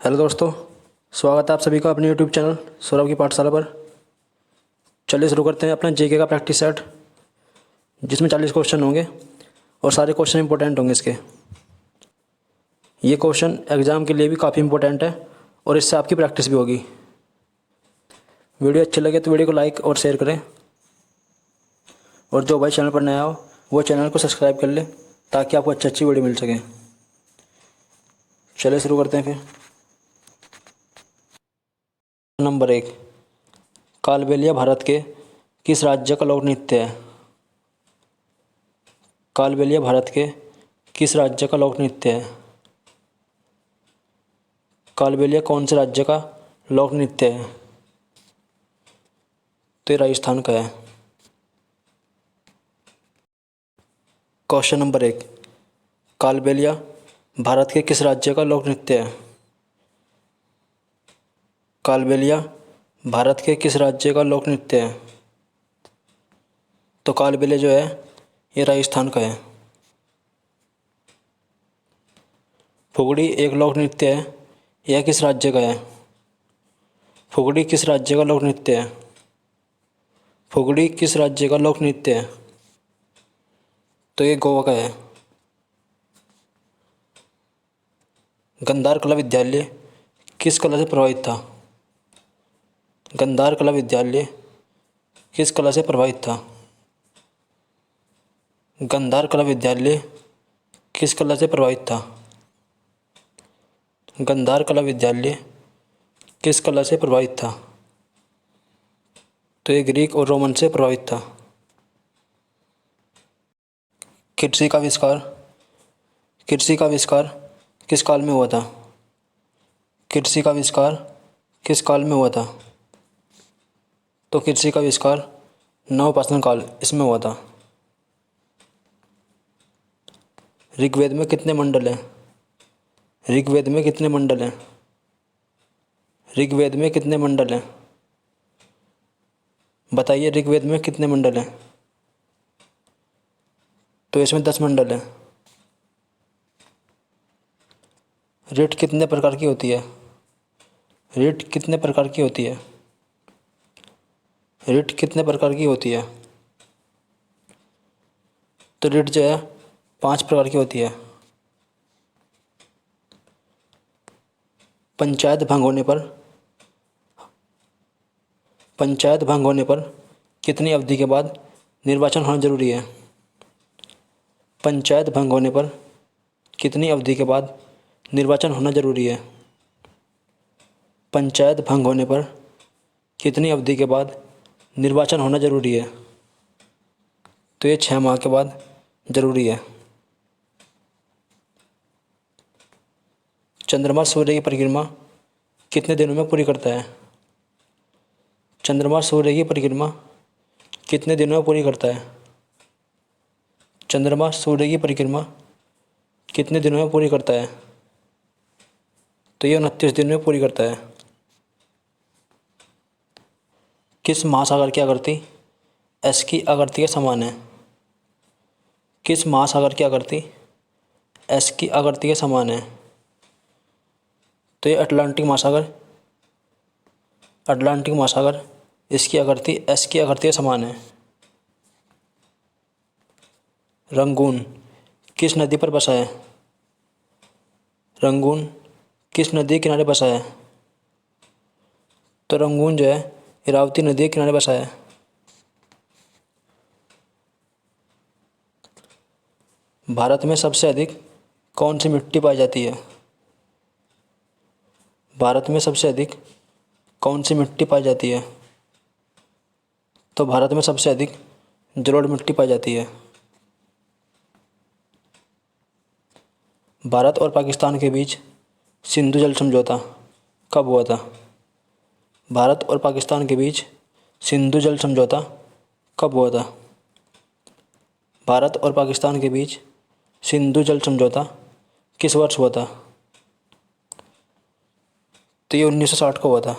Hello दोस्तों, स्वागत है आप सभी का अपने यूट्यूब चैनल सौरभ की पाठशाला पर। चलिए शुरू करते हैं अपना जीके का प्रैक्टिस सेट, जिसमें 40 क्वेश्चन होंगे और सारे क्वेश्चन इंपॉर्टेंट होंगे इसके। ये क्वेश्चन एग्ज़ाम के लिए भी काफ़ी इंपॉर्टेंट है और इससे आपकी प्रैक्टिस भी होगी। वीडियो अच्छी लगे तो वीडियो को लाइक और शेयर करें, और जो भाई चैनल पर नया हो वो चैनल को सब्सक्राइब कर ले ताकि आपको अच्छी वीडियो मिल सके। चलिए शुरू करते हैं फिर। नंबर 1, कालबेलिया भारत के किस राज्य का लोक नृत्य है? कालबेलिया भारत के किस राज्य का लोक नृत्य है? कालबेलिया कौन से राज्य का लोक नृत्य है? तो ये राजस्थान का है। क्वेश्चन नंबर 1, कालबेलिया भारत के किस राज्य का लोक नृत्य है? कालबेलिया भारत के किस राज्य का लोक नृत्य है? तो कालबेलिया जो है ये राजस्थान का है। फुगड़ी एक लोक नृत्य है, यह किस राज्य का है? फुगड़ी किस राज्य का लोक नृत्य है? फुगड़ी किस राज्य का लोक नृत्य है? तो ये गोवा का है। गंधार कला विद्यालय किस कला से प्रभावित था? गंधार कला विद्यालय किस कला से प्रभावित था? गंधार कला विद्यालय किस कला से प्रभावित था? गंधार कला विद्यालय किस कला से प्रभावित था? तो ये ग्रीक और रोमन से प्रभावित था। कृषि का आविष्कार किस काल में हुआ था? कृषि का आविष्कार किस काल में हुआ था? तो कृषि का आविष्कार नवपाषाण काल इसमें हुआ था। ऋग्वेद में कितने मंडल हैं? ऋग्वेद में कितने मंडल हैं? ऋग्वेद में कितने मंडल हैं? बताइए, ऋग्वेद में कितने मंडल हैं? तो इसमें 10 मंडल हैं। ऋट कितने प्रकार की होती है? ऋट कितने प्रकार की होती है? ऋट कितने प्रकार की होती है? तो ऋट जो है 5 प्रकार की होती है। पंचायत भंग होने पर कितनी अवधि के बाद निर्वाचन होना जरूरी है? पंचायत भंग होने पर कितनी अवधि के बाद निर्वाचन होना जरूरी है? पंचायत भंग होने पर कितनी अवधि के बाद निर्वाचन होना जरूरी है? तो ये 6 माह के बाद जरूरी है। चंद्रमा सूर्य की परिक्रमा कितने दिनों में पूरी करता है? चंद्रमा सूर्य की परिक्रमा कितने दिनों में पूरी करता है? चंद्रमा सूर्य की परिक्रमा कितने दिनों में पूरी करता है? तो ये 29 दिन में पूरी करता है। किस महासागर की आकृति एस की आकृति के समान है? किस महासागर की आकृति एस की आकृति के समान है? तो ये अटलांटिक महासागर इसकी आकृति एस की आकृति के समान है। रंगून किस नदी पर बसा है? रंगून किस नदी के किनारे बसा है? तो रंगून जो है इरावती नदी के किनारे बसा है। भारत में सबसे अधिक कौन सी मिट्टी पाई जाती है? भारत में सबसे अधिक कौन सी मिट्टी पाई जाती है? तो भारत में सबसे अधिक जलोढ़ मिट्टी पाई जाती है। भारत और पाकिस्तान के बीच सिंधु जल समझौता कब हुआ था? भारत और पाकिस्तान के बीच सिंधु जल समझौता कब हुआ था? भारत और पाकिस्तान के बीच सिंधु जल समझौता किस वर्ष हुआ था? तो ये 1960 को हुआ था।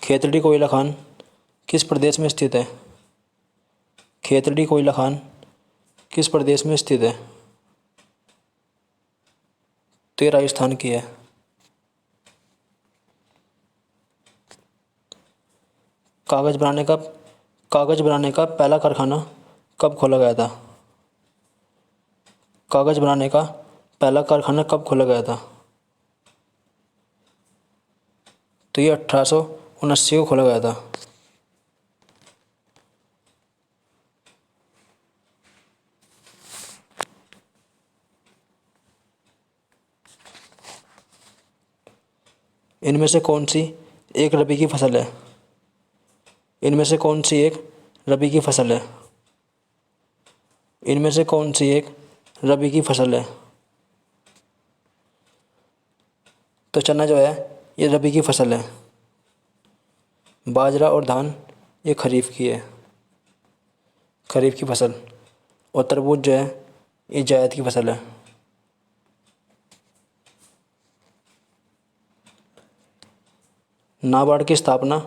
खेतड़ी कोयला खान किस प्रदेश में स्थित है? खेतड़ी कोयला खान किस प्रदेश में स्थित है? तो ये राजस्थान की है। कागज़ बनाने का पहला कारखाना कब खोला गया था? कागज़ बनाने का पहला कारखाना कब खोला गया था? तो ये 1879 को खोला गया था। इनमें से कौन सी एक रबी की फसल है? इनमें से कौन सी एक रबी की फसल है? इनमें से कौन सी एक रबी की फसल है? तो चना जो है ये रबी की फसल है। बाजरा और धान ये खरीफ की है, खरीफ की फसल। और तरबूज जो है ये जायद की फसल है। नाबार्ड की स्थापना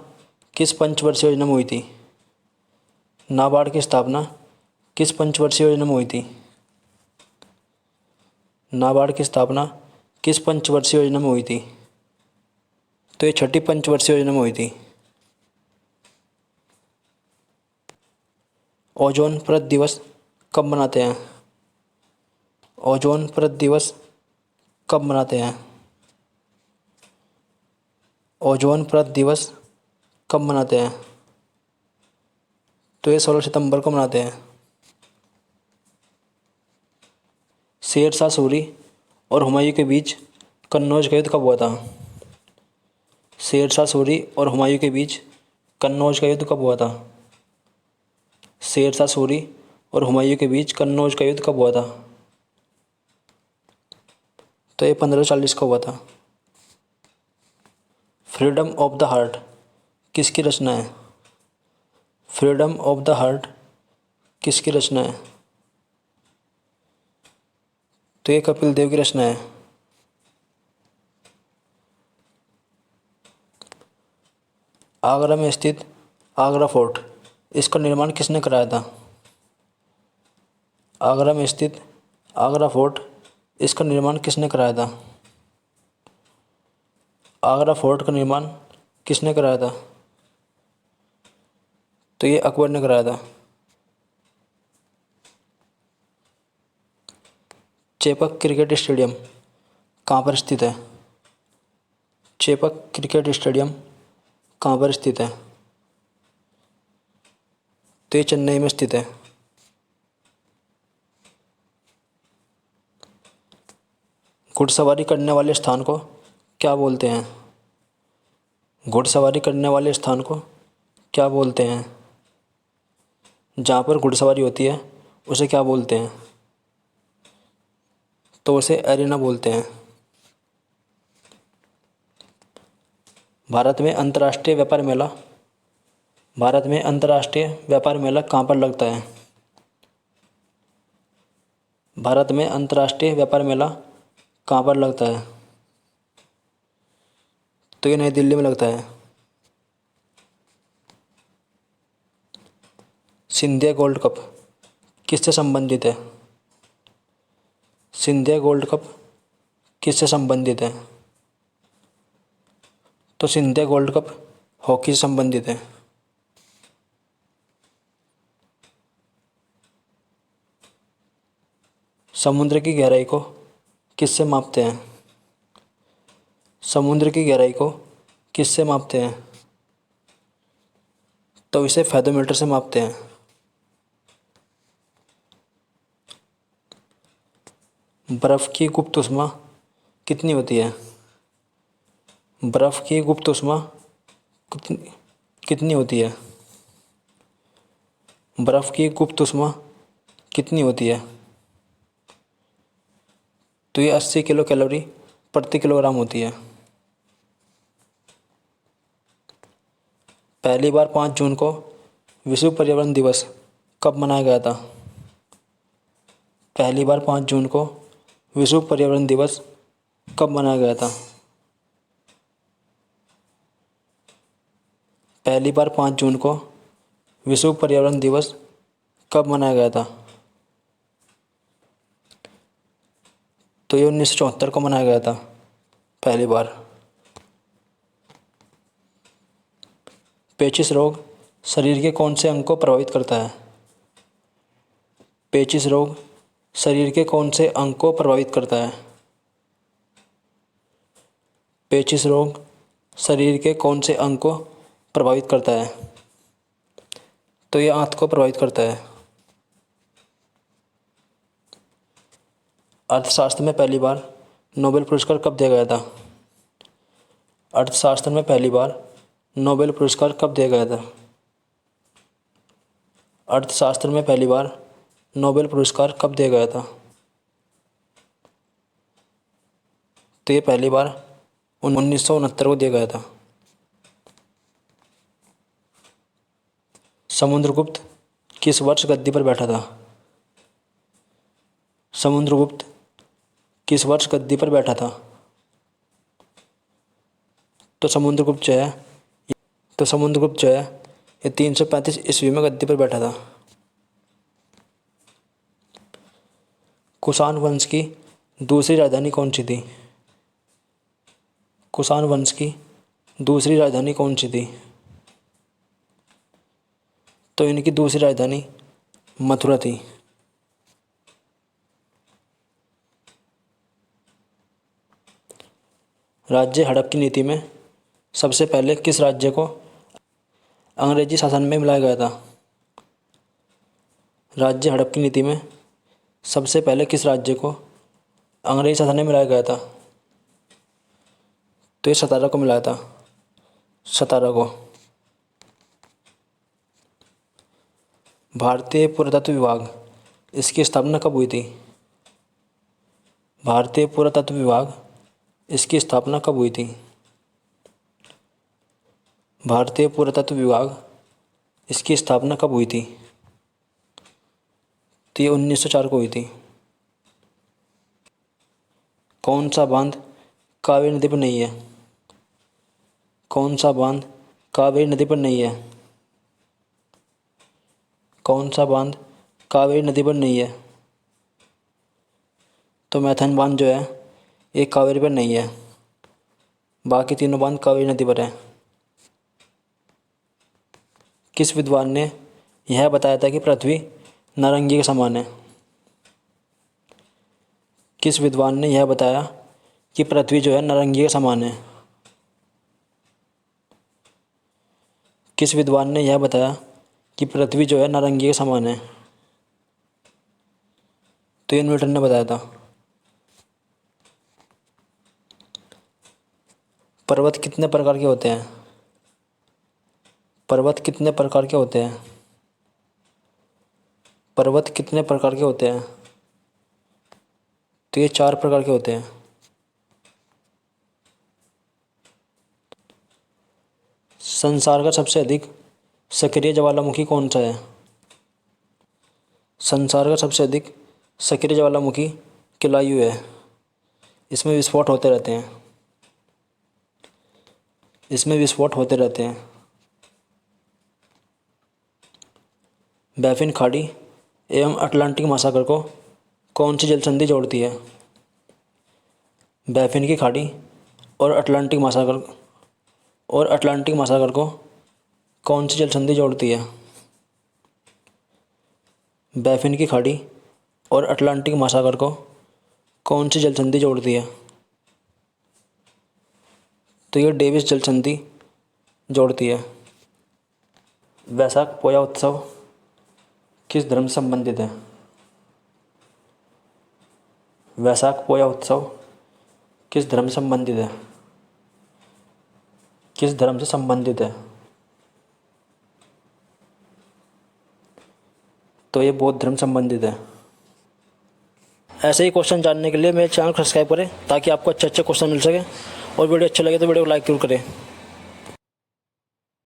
किस पंचवर्षीय योजना में हुई थी? नाबार्ड की स्थापना किस पंचवर्षीय योजना में हुई थी? नाबार्ड की स्थापना किस पंचवर्षीय योजना में हुई थी? तो ये छठी पंचवर्षीय योजना में हुई थी। ओजोन परत दिवस कब मनाते हैं? ओजोन परत दिवस कब मनाते हैं? ओजोन परत दिवस कब मनाते हैं? तो ये 16 सितंबर को मनाते हैं। शेर शाह सूरी और हुमायूं के बीच कन्नौज का युद्ध कब हुआ था? शेर शाह सूरी और हुमायूं के बीच कन्नौज का युद्ध कब हुआ था? शेर शाह सूरी और हुमायूं के बीच कन्नौज का युद्ध कब हुआ था? तो ये 1540 को हुआ था। फ्रीडम ऑफ द हार्ट किसकी रचना है? फ्रीडम ऑफ द हार्ट किसकी रचना है? तो ये कपिल देव की रचना है। आगरा में स्थित आगरा फोर्ट, इसका निर्माण किसने कराया था? आगरा में स्थित आगरा फोर्ट, इसका निर्माण किसने कराया था? आगरा फोर्ट का निर्माण किसने कराया था? तो ये अकबर ने कराया था। चेपक क्रिकेट स्टेडियम कहाँ पर स्थित है? चेपक क्रिकेट स्टेडियम कहाँ पर स्थित है? तो ये चेन्नई में स्थित है। घुड़सवारी करने वाले स्थान को क्या बोलते हैं? घुड़सवारी करने वाले स्थान को क्या बोलते हैं? जहाँ पर घुड़सवारी होती है उसे क्या बोलते हैं? तो उसे एरेना बोलते हैं। भारत में अंतर्राष्ट्रीय व्यापार मेला भारत में अंतर्राष्ट्रीय व्यापार मेला कहाँ पर लगता है? भारत में अंतर्राष्ट्रीय व्यापार मेला कहाँ पर लगता है? तो ये नई दिल्ली में लगता है। सिंधिया गोल्ड कप किससे संबंधित है? सिंधिया गोल्ड कप किससे संबंधित है? तो सिंधिया गोल्ड कप हॉकी से संबंधित है। समुद्र की गहराई को किससे मापते हैं? समुद्र की गहराई को किससे मापते हैं? तो इसे फैथोमीटर से मापते हैं। बर्फ़ की गुप्त ऊष्मा कितनी होती है? बर्फ़ की गुप्त ऊष्मा कितनी कितनी होती है? बर्फ़ की गुप्त ऊष्मा कितनी होती है? तो ये 80 किलो कैलोरी प्रति किलोग्राम होती है। पहली बार 5 जून को विश्व पर्यावरण दिवस कब मनाया गया था? पहली बार 5 जून को विश्व पर्यावरण दिवस कब मनाया गया था? पहली बार 5 जून को विश्व पर्यावरण दिवस कब मनाया गया था? तो ये 1974 को मनाया गया था पहली बार। पेचिश रोग शरीर के कौन से अंग को प्रभावित करता है? पेचिश रोग शरीर के कौन से अंग को प्रभावित करता है? पेचिश रोग शरीर के कौन से अंग को प्रभावित करता है? तो ये आंत को प्रभावित करता है। अर्थशास्त्र में पहली बार नोबेल पुरस्कार कब दिया गया था? अर्थशास्त्र में पहली बार नोबेल पुरस्कार कब दिया गया था? अर्थशास्त्र में पहली बार नोबेल पुरस्कार कब दिया गया था? तो ये पहली बार 1969 को दिया गया था। समुद्रगुप्त किस वर्ष गद्दी पर बैठा था? समुद्रगुप्त किस वर्ष गद्दी पर बैठा था? तो समुद्रगुप्त जो है ये 335 ईस्वी में गद्दी पर बैठा था। कुषाण वंश की दूसरी राजधानी कौन सी थी? कुषाण वंश की दूसरी राजधानी कौन सी थी? तो इनकी दूसरी राजधानी मथुरा थी। राज्य हड़प की नीति में सबसे पहले किस राज्य को अंग्रेजी शासन में मिलाया गया था? राज्य हड़प की नीति में सबसे पहले किस राज्य को अंग्रेजी शासन में मिलाया गया था? तो ये सतारा को मिलाया था, सतारा को। भारतीय पुरातत्व विभाग इसकी स्थापना कब हुई थी? भारतीय पुरातत्व विभाग इसकी स्थापना कब हुई थी? भारतीय पुरातत्व विभाग इसकी स्थापना कब हुई थी? तो ये 1904 को हुई थी। कौन सा बांध कावेरी नदी पर नहीं है? कौन सा बांध कावेरी नदी पर नहीं है? कौन सा बांध कावेरी नदी पर नहीं है? तो मैथन बांध जो है ये कावेरी पर नहीं है, बाकी तीनों बांध कावेरी नदी पर है। किस विद्वान ने यह बताया था कि पृथ्वी नारंगी के समान है? किस विद्वान ने यह बताया कि पृथ्वी जो है नारंगी के समान है? किस विद्वान ने यह बताया कि पृथ्वी जो है नारंगी के समान है? तो ये न्यूटन ने बताया था। पर्वत कितने प्रकार के होते हैं? पर्वत कितने प्रकार के होते हैं? पर्वत कितने प्रकार के होते हैं? तो ये 4 प्रकार के होते हैं। संसार का सबसे अधिक सक्रिय ज्वालामुखी कौन सा है? संसार का सबसे अधिक सक्रिय ज्वालामुखी केलायु है। इसमें विस्फोट होते रहते हैं। इसमें विस्फोट होते रहते हैं। बैफिन खाड़ी एवं अटलांटिक महासागर को कौन सी जल संधि जोड़ती है? बैफिन की खाड़ी और अटलांटिक महासागर को कौन सी जल संधि जोड़ती है? बैफिन की खाड़ी और अटलांटिक महासागर को कौन सी जल संधि जोड़ती है? तो ये डेविस जल संधि जोड़ती है। वैशाख पोया उत्सव किस धर्म से संबंधित है? वैशाख पोया उत्सव किस धर्म से संबंधित है? किस धर्म से संबंधित है? तो ये बौद्ध धर्म संबंधित है। ऐसे ही क्वेश्चन जानने के लिए मेरे चैनल को सब्सक्राइब करें ताकि आपको अच्छे अच्छे क्वेश्चन मिल सके, और वीडियो अच्छा लगे तो वीडियो को लाइक जरूर करें।